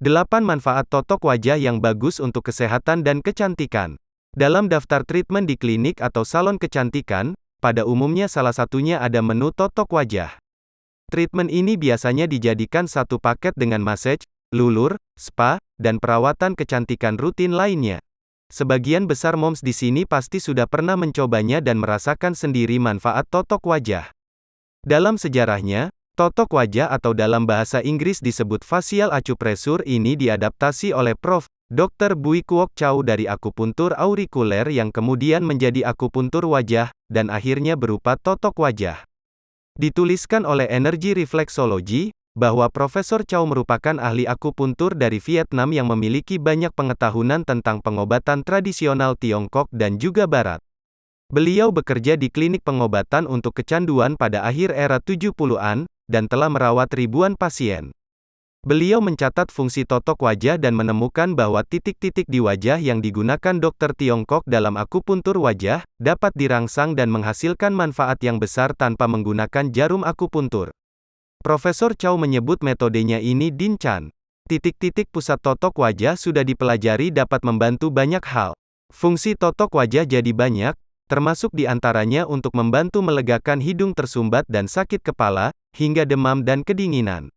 8 manfaat totok wajah yang bagus untuk kesehatan dan kecantikan. Dalam daftar treatment di klinik atau salon kecantikan, pada umumnya salah satunya ada menu totok wajah. Treatment ini biasanya dijadikan satu paket dengan massage, lulur, spa, dan perawatan kecantikan rutin lainnya. Sebagian besar moms di sini pasti sudah pernah mencobanya dan merasakan sendiri manfaat totok wajah. Dalam sejarahnya, totok wajah atau dalam bahasa Inggris disebut facial acupressure ini diadaptasi oleh Prof. Dr. Bui Kuok Chow dari akupuntur aurikuler yang kemudian menjadi akupuntur wajah, dan akhirnya berupa totok wajah. Dituliskan oleh Energy Reflexology, bahwa Profesor Chow merupakan ahli akupuntur dari Vietnam yang memiliki banyak pengetahuan tentang pengobatan tradisional Tiongkok dan juga Barat. Beliau bekerja di klinik pengobatan untuk kecanduan pada akhir era 70-an, dan telah merawat ribuan pasien. Beliau mencatat fungsi totok wajah dan menemukan bahwa titik-titik di wajah yang digunakan dokter Tiongkok dalam akupuntur wajah, dapat dirangsang dan menghasilkan manfaat yang besar tanpa menggunakan jarum akupuntur. Profesor Chow menyebut metodenya ini Din Chan. Titik-titik pusat totok wajah sudah dipelajari dapat membantu banyak hal. Fungsi totok wajah jadi banyak, termasuk di antaranya untuk membantu melegakan hidung tersumbat dan sakit kepala, hingga demam dan kedinginan.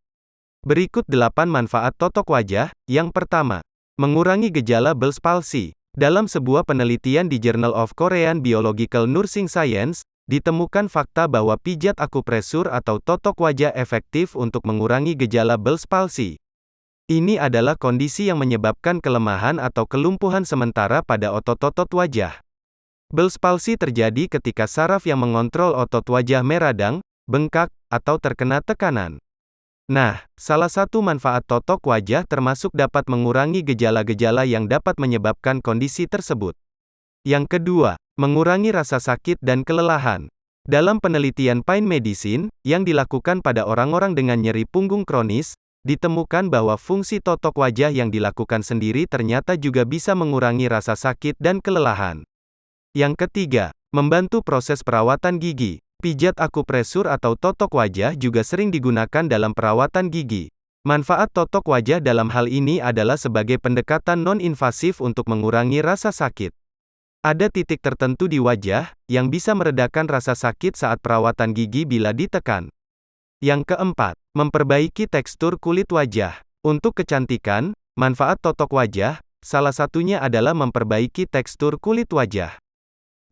Berikut 8 manfaat totok wajah. Yang pertama, mengurangi gejala Bell's palsy. Dalam sebuah penelitian di Journal of Korean Biological Nursing Science, ditemukan fakta bahwa pijat akupresur atau totok wajah efektif untuk mengurangi gejala Bell's palsy. Ini adalah kondisi yang menyebabkan kelemahan atau kelumpuhan sementara pada otot-otot wajah. Bell's palsy terjadi ketika saraf yang mengontrol otot wajah meradang, bengkak, atau terkena tekanan. Nah, salah satu manfaat totok wajah termasuk dapat mengurangi gejala-gejala yang dapat menyebabkan kondisi tersebut. Yang kedua, mengurangi rasa sakit dan kelelahan. Dalam penelitian Pain Medicine, yang dilakukan pada orang-orang dengan nyeri punggung kronis, ditemukan bahwa fungsi totok wajah yang dilakukan sendiri ternyata juga bisa mengurangi rasa sakit dan kelelahan. Yang ketiga, membantu proses perawatan gigi. Pijat akupresur atau totok wajah juga sering digunakan dalam perawatan gigi. Manfaat totok wajah dalam hal ini adalah sebagai pendekatan non-invasif untuk mengurangi rasa sakit. Ada titik tertentu di wajah, yang bisa meredakan rasa sakit saat perawatan gigi bila ditekan. Yang keempat, memperbaiki tekstur kulit wajah. Untuk kecantikan, manfaat totok wajah, salah satunya adalah memperbaiki tekstur kulit wajah.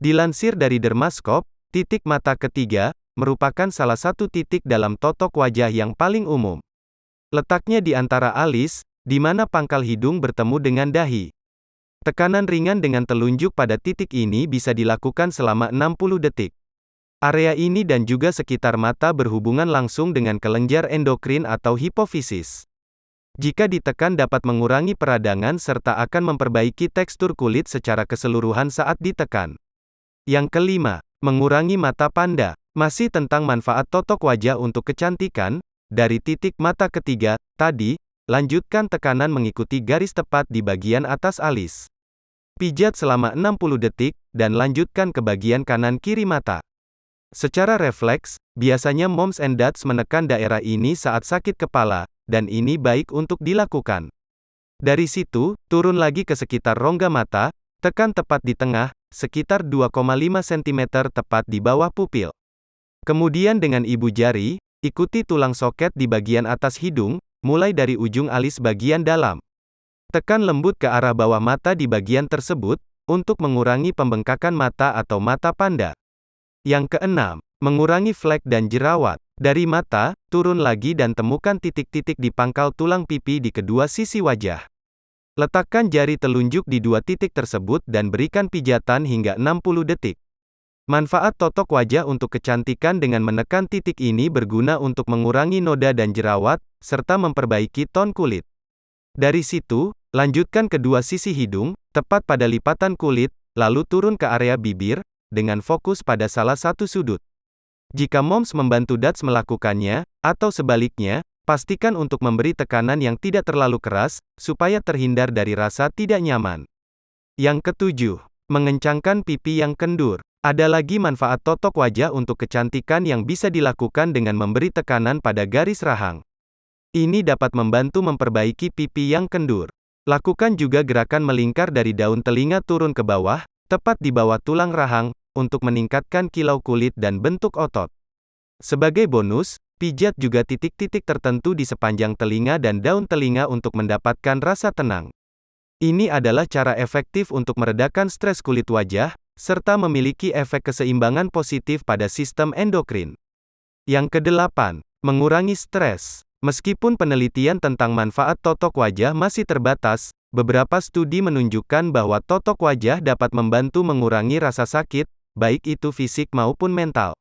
Dilansir dari Dermascope, titik mata ketiga, merupakan salah satu titik dalam totok wajah yang paling umum. Letaknya di antara alis, di mana pangkal hidung bertemu dengan dahi. Tekanan ringan dengan telunjuk pada titik ini bisa dilakukan selama 60 detik. Area ini dan juga sekitar mata berhubungan langsung dengan kelenjar endokrin atau hipofisis. Jika ditekan dapat mengurangi peradangan serta akan memperbaiki tekstur kulit secara keseluruhan saat ditekan. Yang kelima, mengurangi mata panda. Masih tentang manfaat totok wajah untuk kecantikan, dari titik mata ketiga, tadi, lanjutkan tekanan mengikuti garis tepat di bagian atas alis. Pijat selama 60 detik, dan lanjutkan ke bagian kanan kiri mata. Secara refleks, biasanya moms and dads menekan daerah ini saat sakit kepala, dan ini baik untuk dilakukan. Dari situ, turun lagi ke sekitar rongga mata, tekan tepat di tengah, sekitar 2,5 cm tepat di bawah pupil. Kemudian dengan ibu jari, ikuti tulang soket di bagian atas hidung, mulai dari ujung alis bagian dalam. Tekan lembut ke arah bawah mata di bagian tersebut, untuk mengurangi pembengkakan mata atau mata panda. Yang keenam, mengurangi flek dan jerawat. Dari mata, turun lagi dan temukan titik-titik di pangkal tulang pipi di kedua sisi wajah. Letakkan jari telunjuk di dua titik tersebut dan berikan pijatan hingga 60 detik. Manfaat totok wajah untuk kecantikan dengan menekan titik ini berguna untuk mengurangi noda dan jerawat, serta memperbaiki ton kulit. Dari situ, lanjutkan kedua sisi hidung, tepat pada lipatan kulit, lalu turun ke area bibir, dengan fokus pada salah satu sudut. Jika moms membantu dads melakukannya, atau sebaliknya, pastikan untuk memberi tekanan yang tidak terlalu keras, supaya terhindar dari rasa tidak nyaman. Yang ketujuh, mengencangkan pipi yang kendur. Ada lagi manfaat totok wajah untuk kecantikan yang bisa dilakukan dengan memberi tekanan pada garis rahang. Ini dapat membantu memperbaiki pipi yang kendur. Lakukan juga gerakan melingkar dari daun telinga turun ke bawah, tepat di bawah tulang rahang, untuk meningkatkan kilau kulit dan bentuk otot. Sebagai bonus, pijat juga titik-titik tertentu di sepanjang telinga dan daun telinga untuk mendapatkan rasa tenang. Ini adalah cara efektif untuk meredakan stres kulit wajah, serta memiliki efek keseimbangan positif pada sistem endokrin. Yang kedelapan, mengurangi stres. Meskipun penelitian tentang manfaat totok wajah masih terbatas, beberapa studi menunjukkan bahwa totok wajah dapat membantu mengurangi rasa sakit, baik itu fisik maupun mental.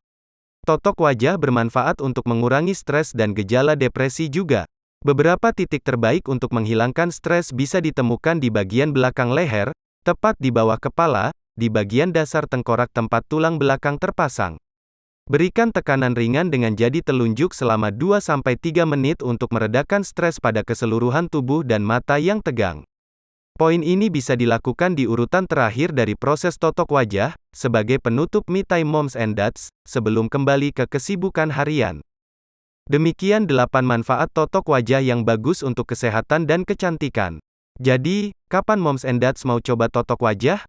Totok wajah bermanfaat untuk mengurangi stres dan gejala depresi juga. Beberapa titik terbaik untuk menghilangkan stres bisa ditemukan di bagian belakang leher, tepat di bawah kepala, di bagian dasar tengkorak tempat tulang belakang terpasang. Berikan tekanan ringan dengan jari telunjuk selama 2-3 menit untuk meredakan stres pada keseluruhan tubuh dan mata yang tegang. Poin ini bisa dilakukan di urutan terakhir dari proses totok wajah, sebagai penutup Me Time Moms and Dads, sebelum kembali ke kesibukan harian. Demikian 8 manfaat totok wajah yang bagus untuk kesehatan dan kecantikan. Jadi, kapan Moms and Dads mau coba totok wajah?